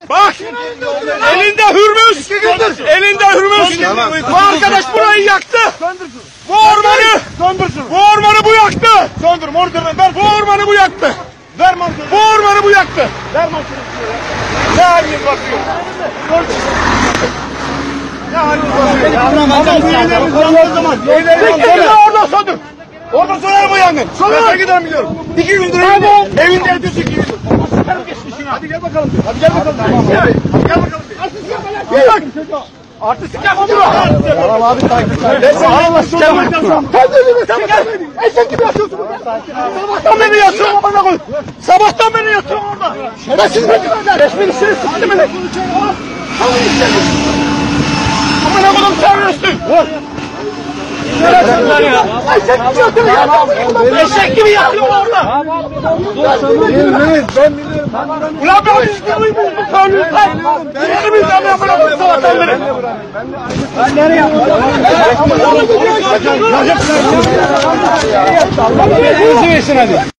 Bak! Elinde hürmüz! Elinde hürmüz! Bu arkadaş burayı yaktı! Bu ormanı bu yaktı! Söndür monitörden ver. Bu ormanı bu yaktı! Ver monitörden. Bu ormanı bu yaktı! Ver monitörden. Ne haliniz bakıyor? Ne haliniz bakıyor? Oradan söndür! Orada söner bu yangın. Ben giderim biliyorum. 2 gündür evinde. Evinde evde 2 gündür. Hadi gel bakalım. Hadi gel bakalım. Hadi gel bakalım. Artistik yaptı! Tamam abi takip. Allah şükür! Eşek gibi yatıyorsun! Sabahtan beri yatıyorum bana koy! Sabahtan beri yatıyorum orada! Şerefsiz mi? Resmini içeri sıktı beni! Bana koydum teröristin! Şerefsizler ya! Eşek gibi yatıyor orada! Ben biliyorum. Ulan ben istiyorum bu kanunu lan! Yerimizden yapalım sabahtan beri! Ben nereye yapacağım? Hadi.